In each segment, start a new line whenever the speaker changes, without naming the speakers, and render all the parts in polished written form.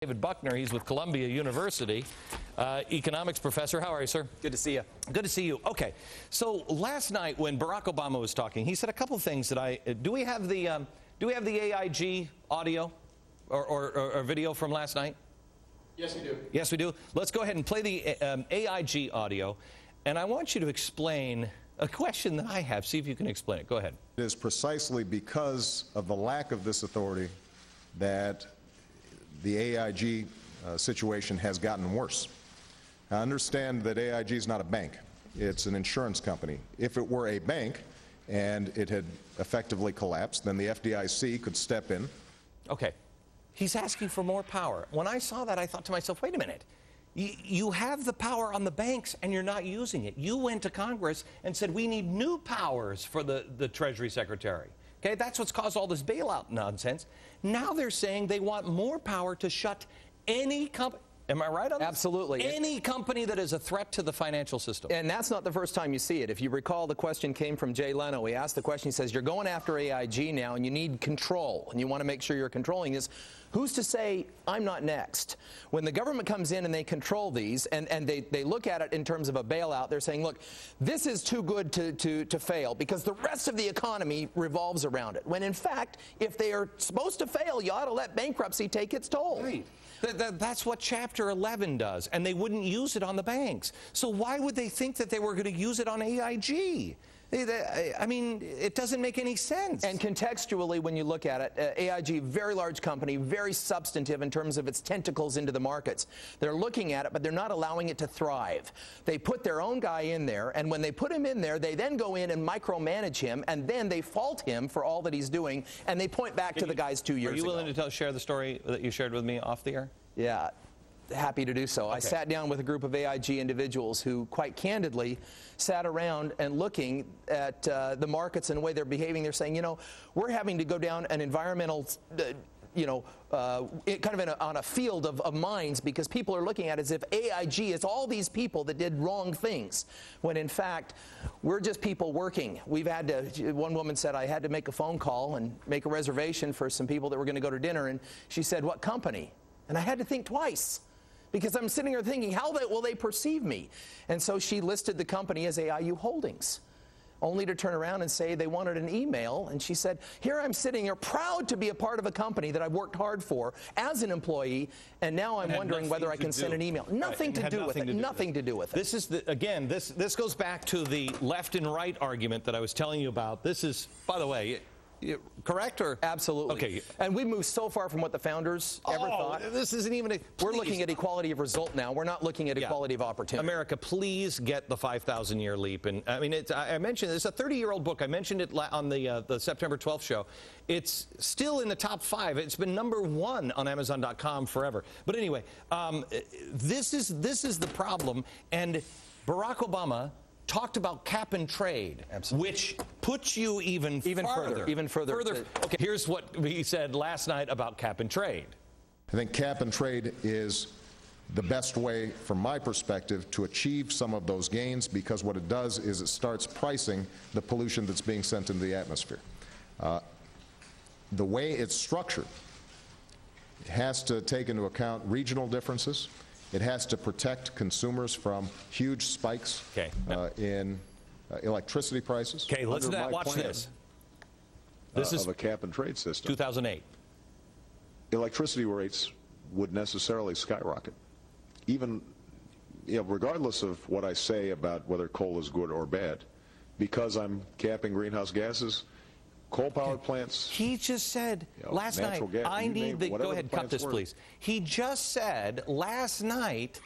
David Buckner. He's with Columbia University, economics professor. How are you, sir?
Good to see you.
Good to see you. Okay, so last night when Barack Obama was talking, he said a couple things that do we have the AIG audio or video from last night?
Yes, we do.
Yes, we do. Let's go ahead and play the AIG audio, and I want you to explain a question that I have. See if you can explain it. Go ahead.
It is precisely because of the lack of this authority that the AIG situation has gotten worse. I understand that AIG is not a bank. It's an insurance company. If it were a bank and it had effectively collapsed, then the FDIC could step in.
Okay. He's asking for more power. When I saw that, I thought to myself, wait a minute. You have the power on the banks, and you're not using it. You went to Congress and said, we need new powers for the Treasury Secretary. Okay, that's what's caused all this bailout nonsense. Now they're saying they want more power to shut any company. Am I right on this?
Absolutely.
Any company that is a threat to the financial system.
And that's not the first time you see it. If you recall, the question came from Jay Leno. He asked the question, he says, you're going after AIG now, and you need control, and you want to make sure you're controlling this. Who's to say I'm not next? When the government comes in and they control these, and they look at it in terms of a bailout, they're saying, look, this is too good to fail because the rest of the economy revolves around it. When in fact, if they are supposed to fail, you ought to let bankruptcy take its toll.
Right. That's what Chapter 11 does, and they wouldn't use it on the banks. So why would they think that they were going to use it on AIG? I mean, it doesn't make any sense.
And contextually, when you look at it, AIG, very large company, very substantive in terms of its tentacles into the markets. They're looking at it, but they're not allowing it to thrive. They put their own guy in there, and when they put him in there, they then go in and micromanage him, and then they fault him for all that he's doing, and they point back to the guys 2 years ago.
Are you willing to share the story that you shared with me off the air?
Yeah. Happy to do so. Okay. I sat down with a group of AIG individuals who quite candidly sat around and looking at the markets and the way they're behaving. They're saying, you know, we're having to go down an environmental, kind of on a field of mines because people are looking at it as if AIG is all these people that did wrong things, when in fact, we're just people working. We've had to, one woman said, I had to make a phone call and make a reservation for some people that were going to go to dinner, and she said, what company? And I had to think twice, because I'm sitting here thinking, how will they perceive me? And so she listed the company as AIU Holdings, only to turn around and say they wanted an email. And she said, here I'm sitting here proud to be a part of a company that I've worked hard for as an employee, and now I'm wondering whether I can send an email. Nothing to do with it. Nothing to do with it.
This is, again, this goes back to the left and right argument that I was telling you about. This is, by the way, correct or?
Absolutely.
Okay.
And we moved so far from what the founders ever thought.
This isn't even
We're looking at equality of result now. We're not looking at equality of opportunity.
America, please get the 5,000-year leap. And I mean, I mentioned it's a 30-year-old book. I mentioned it on the September 12th show. It's still in the top 5. It's been #1 on Amazon.com forever. But anyway, this is the problem. And Barack Obama talked about cap and trade,
absolutely,
which puts you even further. Okay, here's what he said last night about cap and trade.
I think cap and trade is the best way, from my perspective, to achieve some of those gains, because what it does is it starts pricing the pollution that's being sent into the atmosphere. The way it's structured, it has to take into account regional differences. It has to protect consumers from huge spikes in electricity prices.
Okay, listen to that. Watch this.
This is of a cap and trade system.
2008.
Electricity rates would necessarily skyrocket. Even, regardless of what I say about whether coal is good or bad, because I'm capping greenhouse gases. Coal-powered plants.
He just said last night,
gas,
I need the, go ahead, cut this, please. He just said last night,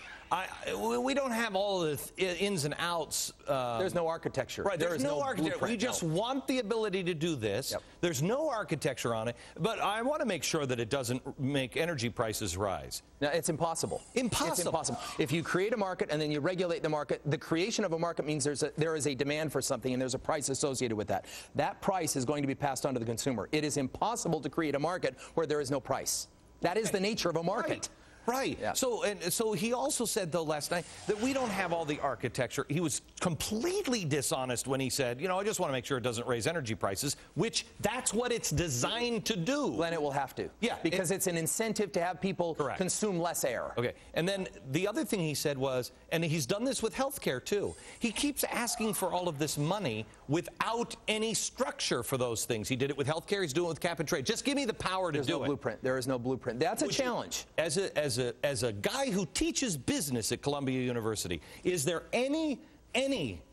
we don't have all the ins and outs.
There's no architecture.
Right, there's no architecture. We just want the ability to do this. Yep. There's no architecture on it. But I want to make sure that it doesn't make energy prices rise.
No, it's impossible.
Impossible.
It's impossible. If you create a market and then you regulate the market, the creation of a market means there is a demand for something and there's a price associated with that. That price is going to be passed on to the consumer. It is impossible to create a market where there is no price. That is the nature of a market.
Right. Right.
Yeah.
So he also said, though, last night that we don't have all the architecture. He was completely dishonest when he said, you know, I just want to make sure it doesn't raise energy prices, which that's what it's designed to do.
Then it will have to.
Yeah.
Because it's an incentive to have people
Correct.
consume less air.
Okay. And then the other thing he said was, and he's done this with health care, too, he keeps asking for all of this money without any structure for those things. He did it with health care. He's doing it with cap and trade. Just give me the power to do it.
There's no blueprint. There is no blueprint. That's a challenge.
As a guy who teaches business at Columbia University, is there any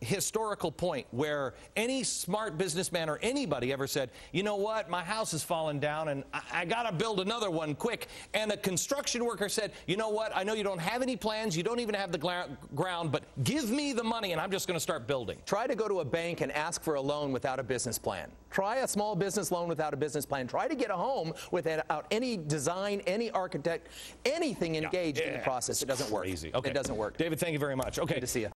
historical point where any smart businessman or anybody ever said, you know what, my house has fallen down and I got to build another one quick, and a construction worker said, you know what, I know you don't have any plans, you don't even have the ground, but give me the money and I'm just going to start building?
Try to go to a bank and ask for a loan without a business plan. Try a small business loan without a business plan. Try to get a home without any design, any architect, anything engaged in the process. It doesn't work.
Crazy. Okay.
It doesn't work.
David, thank you very much. Okay.
Good to see you.